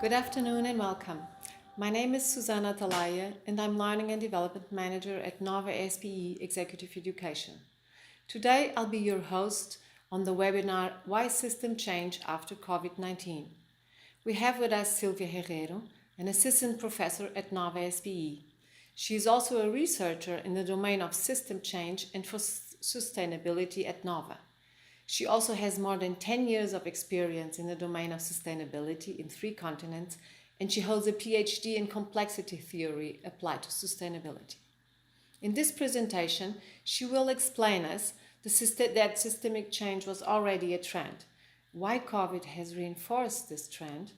Good afternoon and welcome. My name is Susanna Talaya and I'm Learning and Development Manager at Nova SPE Executive Education. Today I'll be your host on the webinar Why System Change After COVID-19. We have with us Silvia Herrero, an assistant professor at Nova SPE. She is also a researcher in the domain of system change and for sustainability at Nova. She also has more than 10 years of experience in the domain of sustainability in 3 continents, and she holds a PhD in complexity theory applied to sustainability. In this presentation, she will explain us that systemic change was already a trend, why COVID has reinforced this trend,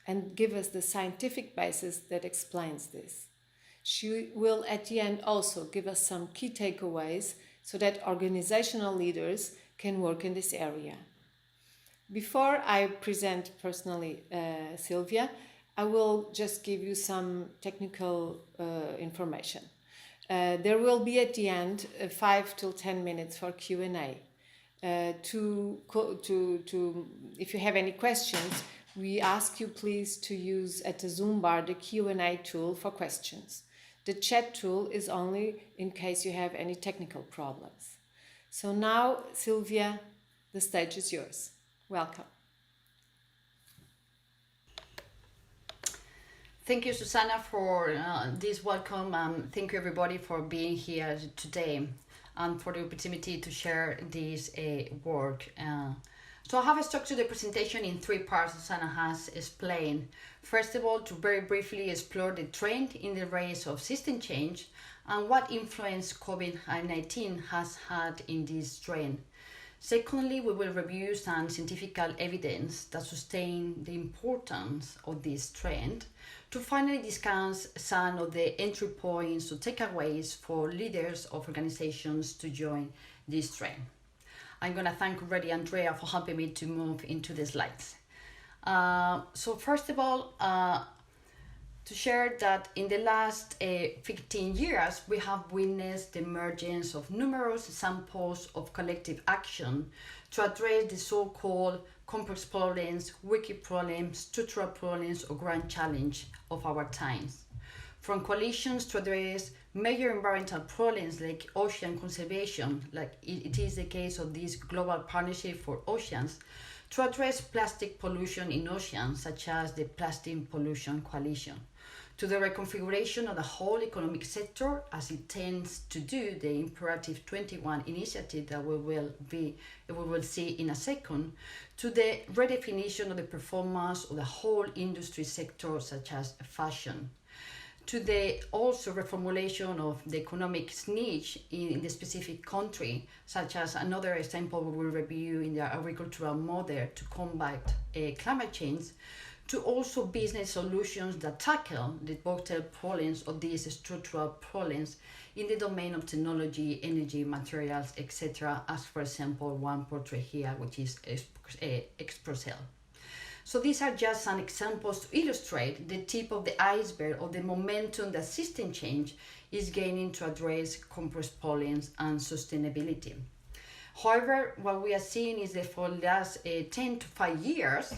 and give us the scientific basis that explains this. She will at the end also give us some key takeaways so that organizational leaders can work in this area. Before I present personally Silvia, I will just give you some technical information. There will be at the end 5 till 10 minutes for Q&A. If you have any questions, we ask you please to use at the Zoom bar the Q&A tool for questions. The chat tool is only in case you have any technical problems. So now, Silvia, the stage is yours. Welcome. Thank you, Susanna, for this welcome. Thank you, everybody, for being here today and for the opportunity to share this work. So I have structured the presentation in 3 parts, Susanna has explained. First of all, to very briefly explore the trend in the race of system change and what influence COVID-19 has had in this trend. Secondly, we will review some scientific evidence that sustain the importance of this trend to finally discuss some of the entry points or takeaways for leaders of organizations to join this trend. I'm going to thank already Andrea for helping me to move into the slides. So first of all, to share that in the last 15 years, we have witnessed the emergence of numerous examples of collective action to address the so-called complex problems, wicked problems, structural problems, or grand challenge of our times. From coalitions to address major environmental problems like ocean conservation, like it is the case of this global partnership for oceans, to address plastic pollution in oceans, such as the Plastic Pollution Coalition, to the reconfiguration of the whole economic sector, as it tends to do the Imperative 21 initiative that we will see in a second, to the redefinition of the performance of the whole industry sector, such as fashion, to the also reformulation of the economic niche in the specific country, such as another example we will review in the agricultural model to combat climate change, to also business solutions that tackle the vital problems of these structural problems in the domain of technology, energy, materials, etc., as for example one portrait here, which is Exprocel. So these are just some examples to illustrate the tip of the iceberg of the momentum that system change is gaining to address complex problems and sustainability. However, what we are seeing is that for the last 10 to 5 years,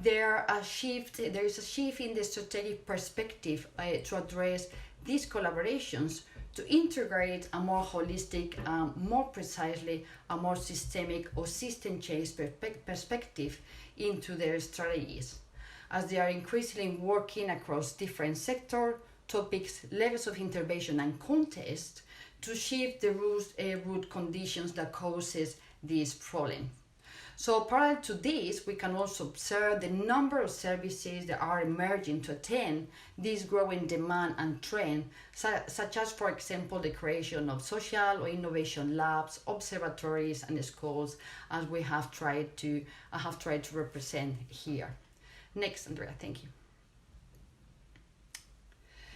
there is a shift in the strategic perspective to address these collaborations to integrate a more holistic, more precisely, a more systemic or system change perspective into their strategies, as they are increasingly working across different sectors, topics, levels of intervention and context to shift the root conditions that causes this problem. So parallel to this, we can also observe the number of services that are emerging to attend this growing demand and trend, such as, for example, the creation of social or innovation labs, observatories, and schools, as I have tried to represent here. Next, Andrea, thank you.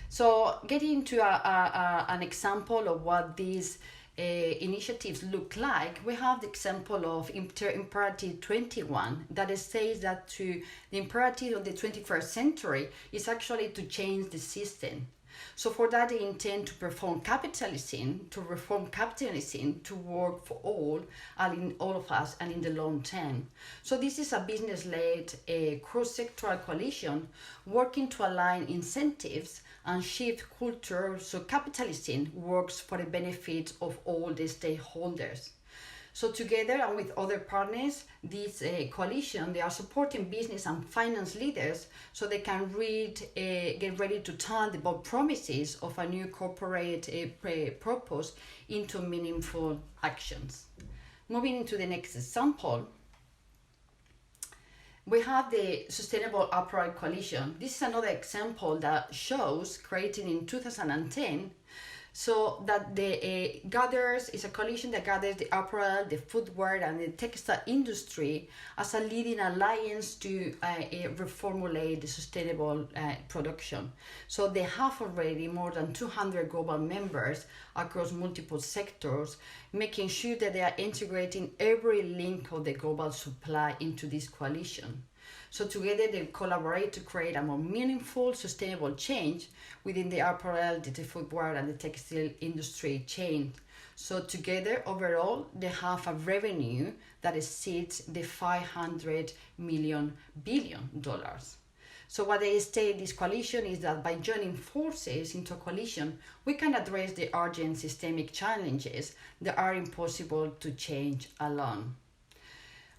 So getting to an example of what these initiatives look like, we have the example of Imperative 21 that says that the imperative of the 21st century is actually to change the system. So for that, they intend to reform capitalism, to work for all and in all of us and in the long term. So this is a business-led, cross-sectoral coalition working to align incentives and shift culture so capitalism works for the benefit of all the stakeholders. So together and with other partners, this coalition, they are supporting business and finance leaders so they can get ready to turn the bold promises of a new corporate purpose into meaningful actions. Moving into the next example, we have the Sustainable Apparel Coalition. This is another example that shows, created in 2010, so that the gathers is a coalition that gathers the apparel, the footwear, and the textile industry as a leading alliance to reformulate the sustainable production. So they have already more than 200 global members across multiple sectors, making sure that they are integrating every link of the global supply into this coalition. So together they collaborate to create a more meaningful, sustainable change within the apparel, the footwear, and the textile industry chain. So together, overall, they have a revenue that exceeds the $500 billion. So what they state this coalition is that by joining forces into a coalition, we can address the urgent systemic challenges that are impossible to change alone.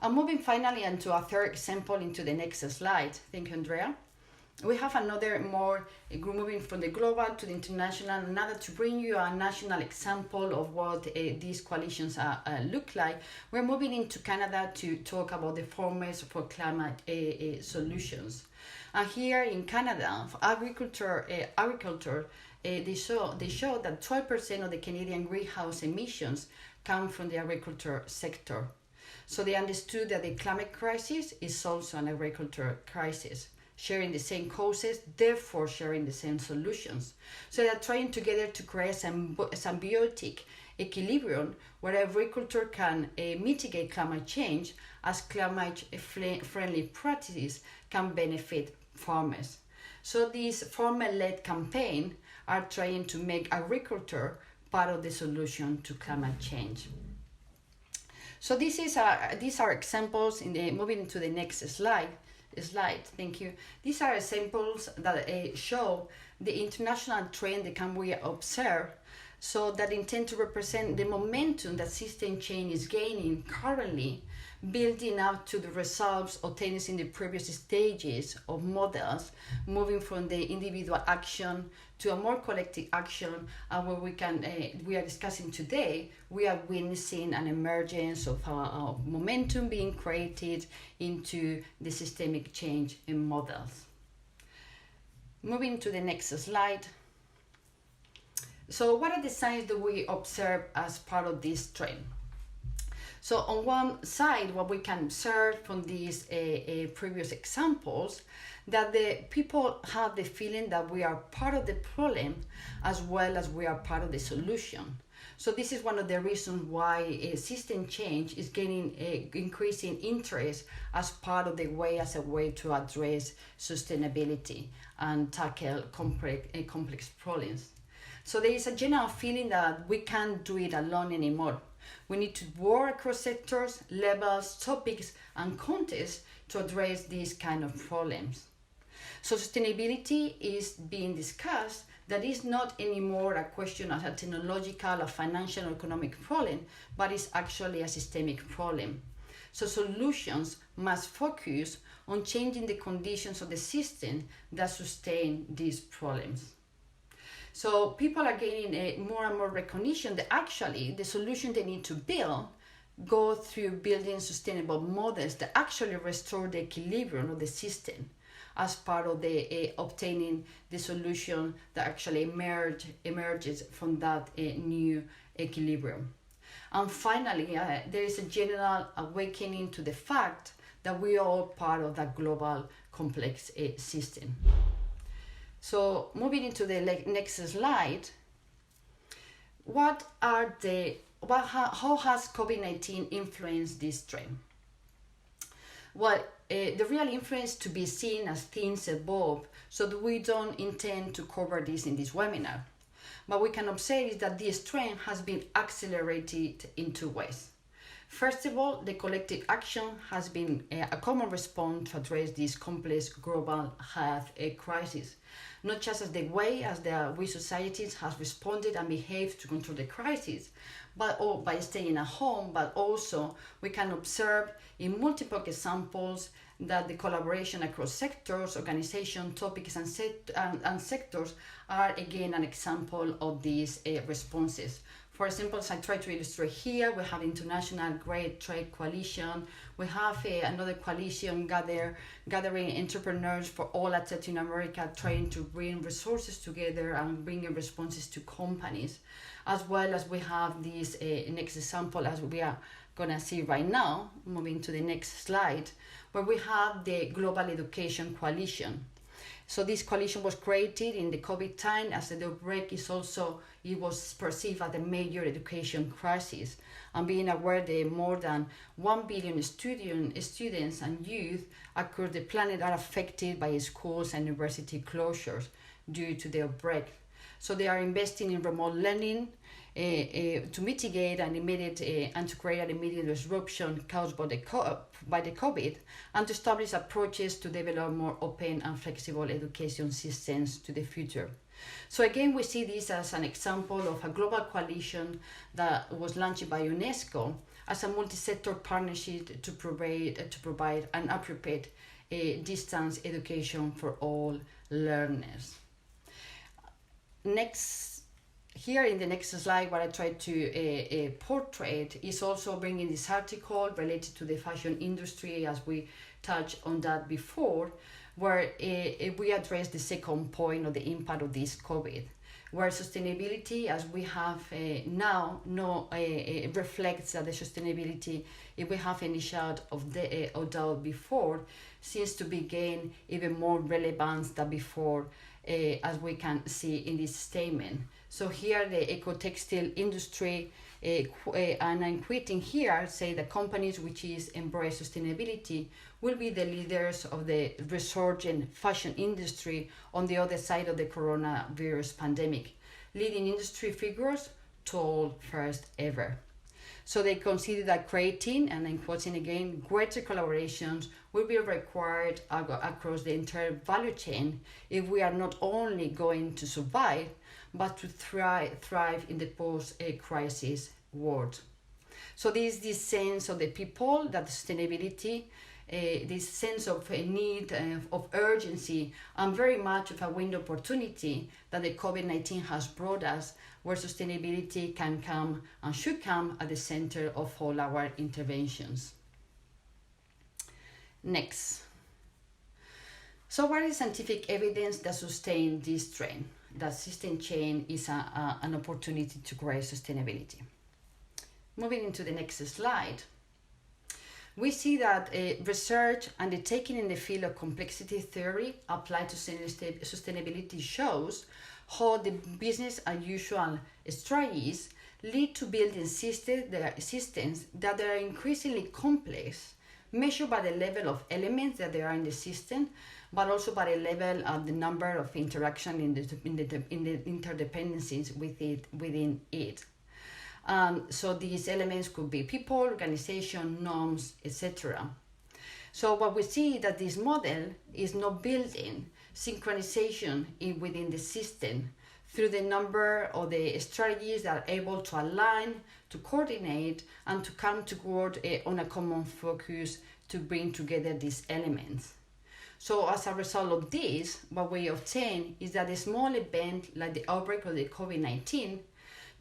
And moving finally into a third example into the next slide. Thank you, Andrea. We have another more, moving from the global to the international, another to bring you a national example of what these coalitions look like. We're moving into Canada to talk about the Farmers for Climate solutions. And here in Canada, for agriculture, they show that 12% of the Canadian greenhouse emissions come from the agriculture sector. So they understood that the climate crisis is also an agriculture crisis, sharing the same causes, therefore sharing the same solutions. So they're trying together to create a symbiotic equilibrium where agriculture can mitigate climate change as climate-friendly practices can benefit farmers. So these farmer-led campaigns are trying to make agriculture part of the solution to climate change. So these are examples. Moving into the next slide. Thank you. These are examples that show the international trend that can we observe, so that intend to represent the momentum that system change is gaining currently, building up to the results obtained in the previous stages of models, moving from the individual action to a more collective action, and where we are discussing today, we are witnessing an emergence of momentum being created into the systemic change in models. Moving to the next slide. So what are the signs that we observe as part of this trend? So on one side, what we can observe from these previous examples, that the people have the feeling that we are part of the problem as well as we are part of the solution. So this is one of the reasons why system change is gaining increasing interest as part of the way, as a way to address sustainability and tackle complex problems. So there is a general feeling that we can't do it alone anymore. We need to work across sectors, levels, topics, and contexts to address these kind of problems. So sustainability is being discussed that is not anymore a question of a technological, a financial, or economic problem, but is actually a systemic problem. So solutions must focus on changing the conditions of the system that sustain these problems. So people are gaining more and more recognition that actually the solution they need to build go through building sustainable models that actually restore the equilibrium of the system as part of the obtaining the solution that actually emerges from that new equilibrium. And finally, there is a general awakening to the fact that we are all part of that global complex system. So moving into the next slide, how has COVID-19 influenced this trend? Well, the real influence to be seen as things above, so that we don't intend to cover this in this webinar. But we can observe is that this trend has been accelerated in two ways. First of all, the collective action has been a common response to address this complex global health crisis, not just as the way as we societies have responded and behaved to control the crisis, but by staying at home, but also we can observe in multiple examples that the collaboration across sectors, organizations, topics, and sectors are again an example of these responses. For example, as I try to illustrate here, we have International Great Trade Coalition. We have another coalition gathering entrepreneurs for all at Latin America, trying to bring resources together and bringing responses to companies. As well as we have this next example, as we are going to see right now, moving to the next slide, where we have the Global Education Coalition. So this coalition was created in the COVID time, as the outbreak it was perceived as a major education crisis, and being aware that more than 1 billion students and youth across the planet are affected by schools and university closures due to the outbreak. So they are investing in remote learning to mitigate an immediate and to create an immediate disruption caused by the COVID, and to establish approaches to develop more open and flexible education systems to the future. So again, we see this as an example of a global coalition that was launched by UNESCO as a multi-sector partnership to provide an appropriate distance education for all learners. Here in the next slide, what I try to portray is also bringing this article related to the fashion industry, as we touched on that before, where we address the second point of the impact of this COVID, where sustainability, as we have now, reflects that the sustainability, if we have any shadow of doubt before, seems to be gain even more relevance than before, as we can see in this statement. So here the eco-textile industry, and I'm quoting here, say the companies which embrace sustainability will be the leaders of the resurgent fashion industry on the other side of the coronavirus pandemic, leading industry figures told first ever. So they consider that creating, and I'm quoting again, greater collaborations will be required across the entire value chain if we are not only going to survive, but to thrive in the post-crisis world. So this sense of the people, that sustainability, this sense of a need, of urgency, and very much of a window opportunity that the COVID-19 has brought us, where sustainability can come and should come at the center of all our interventions. Next. So what is scientific evidence that sustains this trend? That system change is an opportunity to create sustainability. Moving into the next slide, we see that research undertaken in the field of complexity theory applied to sustainability shows how the business as usual strategies lead to building systems that are increasingly complex, measured by the level of elements that there are in the system, but also by the level of the number of interaction in the interdependencies within it. So these elements could be people, organization, norms, etc. So what we see that this model is not building synchronization within the system through the number of the strategies that are able to align, to coordinate, and to come toward on a common focus to bring together these elements. So as a result of this, what we obtain is that a small event like the outbreak of the COVID-19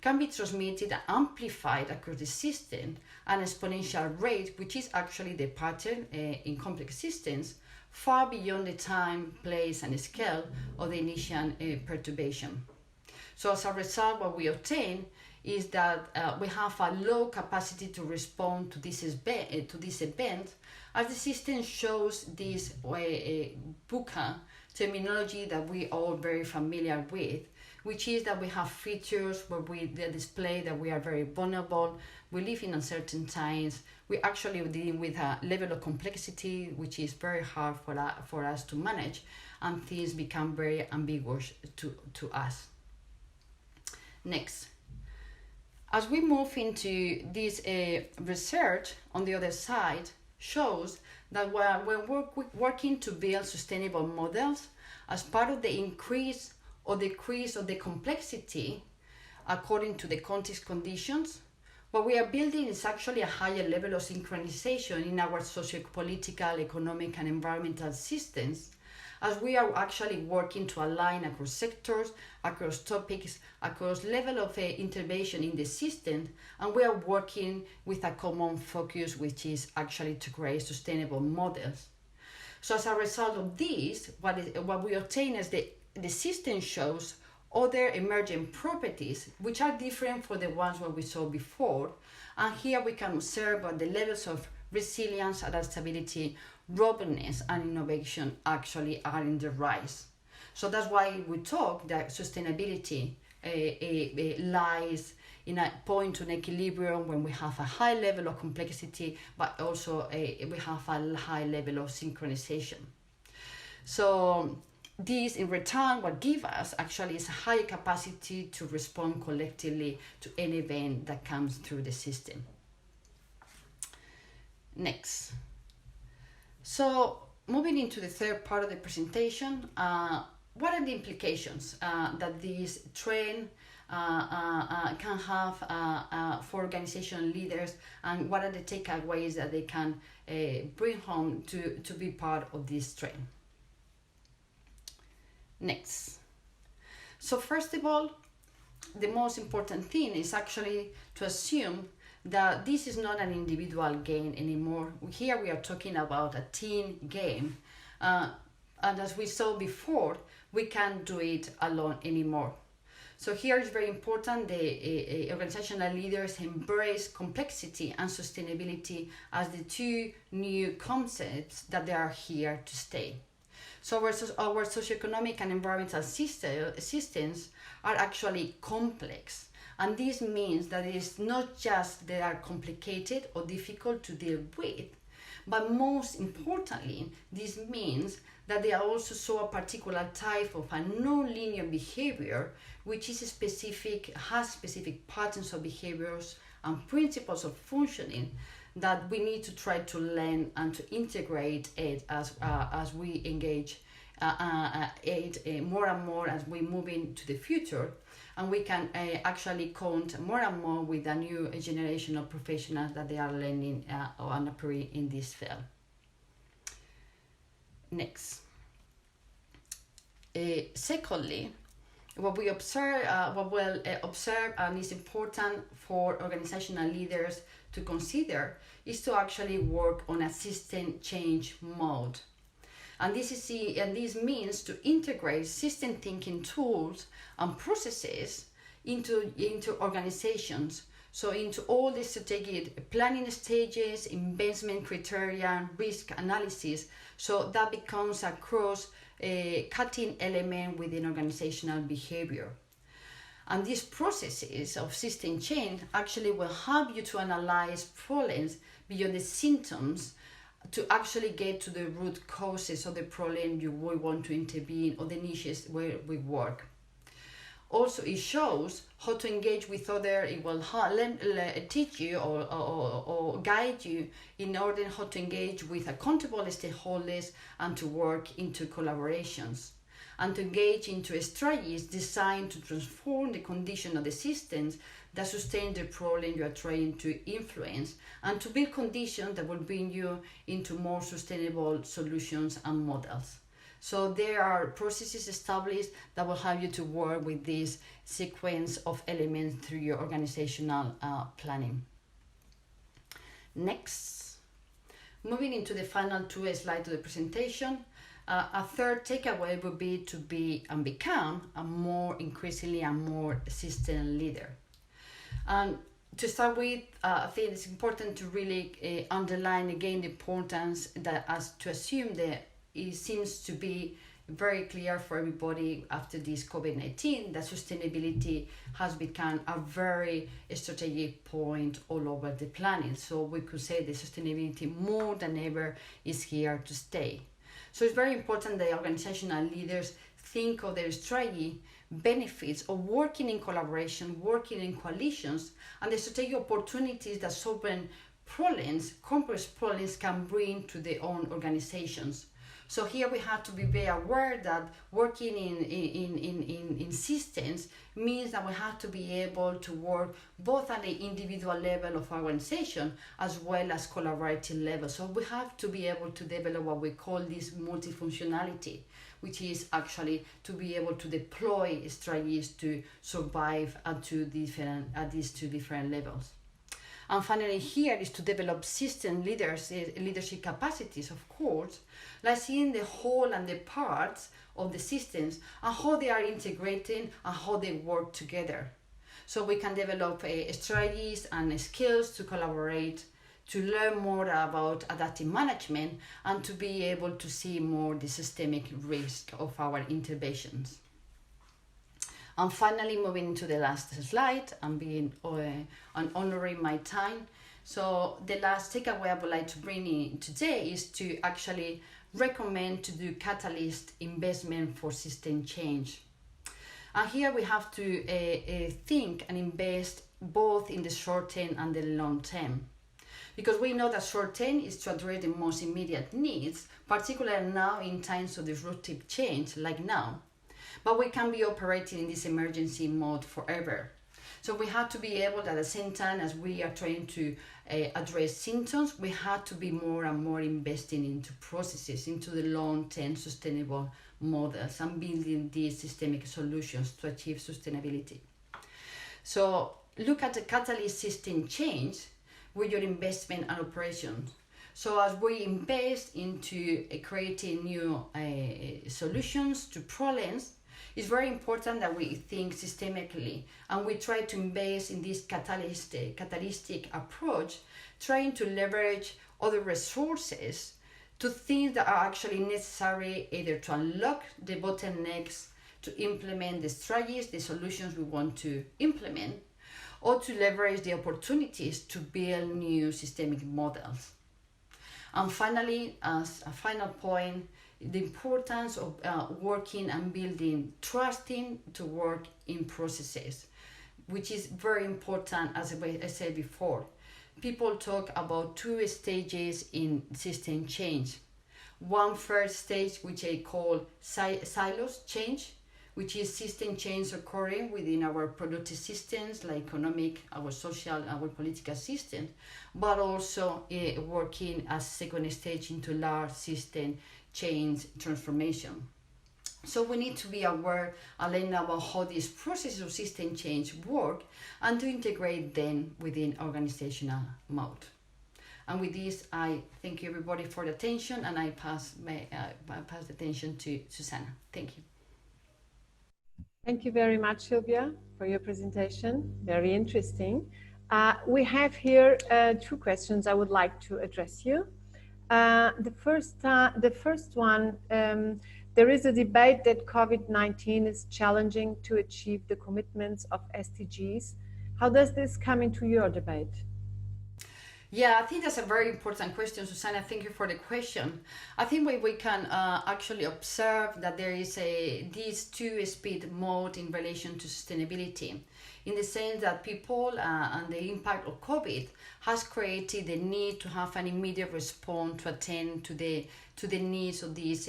can be transmitted and amplified across the system at an exponential rate, which is actually the pattern in complex systems, far beyond the time, place, and scale of the initial perturbation. So as a result, what we obtain is that we have a low capacity to respond to this event, as the system shows this VUCA terminology that we are all very familiar with, which is that we have features where we display that we are very vulnerable, we live in uncertain times, we actually dealing with a level of complexity which is very hard for us to manage, and things become very ambiguous to us. Next. As we move into this research on the other side shows that when we're working to build sustainable models as part of the increase or decrease of the complexity according to the context conditions, what we are building is actually a higher level of synchronization in our socio-political, economic and environmental systems, as we are actually working to align across sectors, across topics, across level of intervention in the system, and we are working with a common focus, which is actually to create sustainable models. So as a result of this, what we obtain is the system shows other emerging properties which are different from the ones what we saw before, and here we can observe that the levels of resilience, adaptability, robustness and innovation actually are in the rise. So that's why we talk that sustainability lies in a point of equilibrium when we have a high level of complexity, but also we have a high level of synchronization. So this in return what gives us actually is a higher capacity to respond collectively to any event that comes through the system. Next. So moving into the third part of the presentation, what are the implications that this trend can have for organizational leaders, and what are the takeaways that they can bring home to be part of this trend? Next. So first of all, the most important thing is actually to assume that this is not an individual game anymore. Here we are talking about a team game. And as we saw before, we can't do it alone anymore. So here it's very important the organizational leaders embrace complexity and sustainability as the two new concepts that they are here to stay. So our socioeconomic and environmental systems are actually complex. And this means that it is not just they are complicated or difficult to deal with, but most importantly, this means that they are also show a particular type of a non-linear behavior, which is has specific patterns of behaviors and principles of functioning that we need to try to learn and to integrate it as we engage it more and more as we move into the future. And we can actually count more and more with a new generation of professionals that they are learning and operating in this field. Next. Secondly, what we observe, and is important for organizational leaders to consider is to actually work on a system change mode. And this means to integrate system thinking tools and processes into organizations. So into all the strategic planning stages, investment criteria, risk analysis. So that becomes a cross-cutting element within organizational behavior. And these processes of system change actually will help you to analyze problems beyond the symptoms to actually get to the root causes of the problem you will want to intervene or the niches where we work. Also, it shows how to engage with others. It will teach you or guide you in order how to engage with accountable stakeholders and to work into collaborations and to engage into strategies designed to transform the condition of the systems that sustain the problem you are trying to influence and to build conditions that will bring you into more sustainable solutions and models. So there are processes established that will help you to work with this sequence of elements through your organizational planning. Next, moving into the final two slides of the presentation, a third takeaway would be to be and become a more increasingly a more system leader. And to start with, I think it's important to really underline again the importance that as to assume that it seems to be very clear for everybody after this COVID-19 that sustainability has become a very strategic point all over the planet. So we could say that sustainability more than ever is here to stay. So it's very important that organizational leaders think of their strategy benefits of working in collaboration, working in coalitions, and the strategic opportunities that sovereign problems, complex problems can bring to their own organizations. So here we have to be very aware that working in systems means that we have to be able to work both at the individual level of organization as well as collaborative level. So we have to be able to develop what we call this multifunctionality, which is actually to be able to deploy strategies to survive at these two different levels. And finally, here is to develop system leadership capacities, of course, like seeing the whole and the parts of the systems and how they are integrating and how they work together. So we can develop strategies and skills to collaborate, to learn more about adaptive management, and to be able to see more the systemic risk of our interventions. And finally, moving to the last slide and and honoring my time. So the last takeaway I would like to bring in today is to actually recommend to do catalyst investment for system change. And here we have to think and invest both in the short term and the long term. Because we know that short term is to address the most immediate needs, particularly now in times of disruptive change like now. But we can't be operating in this emergency mode forever. So we have to be able, at the same time as we are trying to address symptoms, we have to be more and more investing into processes, into the long-term sustainable models and building these systemic solutions to achieve sustainability. So look at the catalyst system change with your investment and operations. So as we invest into creating new solutions to problems, it's very important that we think systemically and we try to invest in this catalytic approach, trying to leverage other resources to things that are actually necessary either to unlock the bottlenecks, to implement the strategies, the solutions we want to implement, or to leverage the opportunities to build new systemic models. And finally, as a final point, the importance of working and building trusting to work in processes, which is very important. As I said before, people talk about two stages in system change. One first stage, which I call silos change, which is system change occurring within our productive systems like economic, our social, our political systems, but also working as second stage into large system change transformation. So we need to be aware and learn about how these processes of system change work and to integrate them within organizational mode. And with this, I thank everybody for the attention, and I pass the attention to Susanna. Thank you. Thank you very much, Sylvia, for your presentation. Very interesting. We have here two questions I would like to address you. The first one, there is a debate that COVID-19 is challenging to achieve the commitments of SDGs. How does this come into your debate? Yeah, I think that's a very important question, Susanna. Thank you for the question. I think we can actually observe that there is this two-speed mode in relation to sustainability, in the sense that people and the impact of COVID has created the need to have an immediate response to attend to the needs of this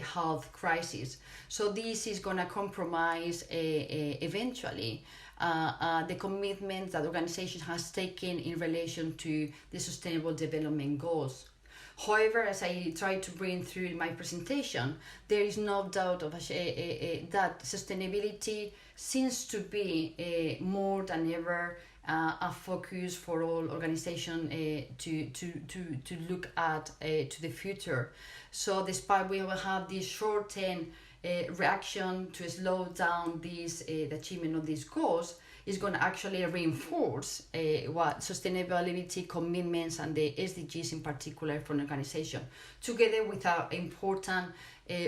health crisis. So this is going to compromise eventually the commitments that the organization has taken in relation to the Sustainable Development Goals. However, as I try to bring through in my presentation, there is no doubt of that sustainability seems to be more than ever a focus for all organizations to look at to the future. So despite we will have this short-term reaction to slow down the achievement of these goals, is going to actually reinforce what sustainability commitments and the SDGs in particular for an organization, together with an important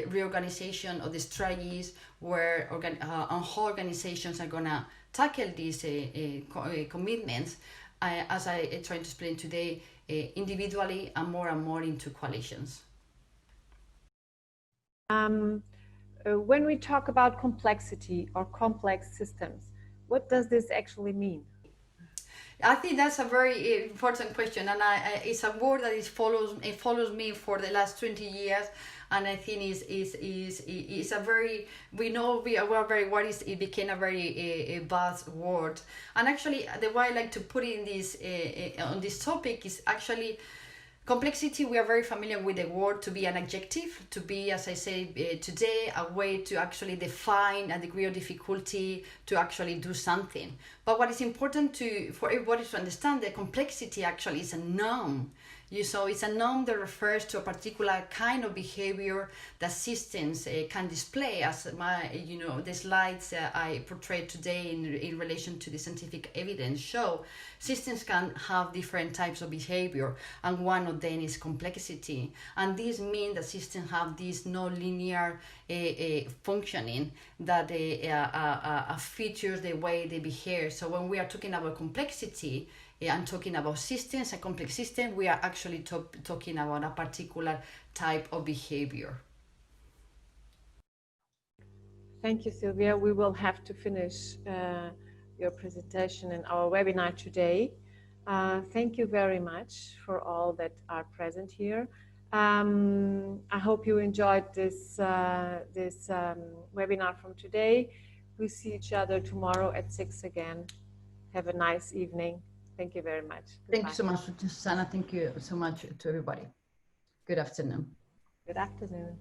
reorganization of the strategies where how organizations are going to tackle these commitments, as I try to explain today, individually and more into coalitions. When we talk about complexity or complex systems, what does this actually mean? I think that's a very important question, and it's a word that follows me for the last 20 years, and I think is a very, we are very what is, it became a very vast word. And actually the way I like to put it in this on this topic is actually complexity. We are very familiar with the word to be an adjective, to be, as I say today, a way to actually define a degree of difficulty to actually do something. But what is important for everybody to understand, the complexity actually is a noun. So it's a noun that refers to a particular kind of behavior that systems can display, as the slides I portrayed today in relation to the scientific evidence show. Systems can have different types of behavior, and one of them is complexity. And this means that systems have this non-linear functioning that features the way they behave. So when we are talking about complexity, and talking about systems, a complex system, we are actually talking about a particular type of behavior. Thank you, Sylvia. We will have to finish your presentation in our webinar today. Thank you very much for all that are present here. I hope you enjoyed this webinar from today. We see each other tomorrow at 6 again. Have a nice evening. Thank you very much. Goodbye. Thank you so much, Susanna. Thank you so much to everybody. Good afternoon. Good afternoon.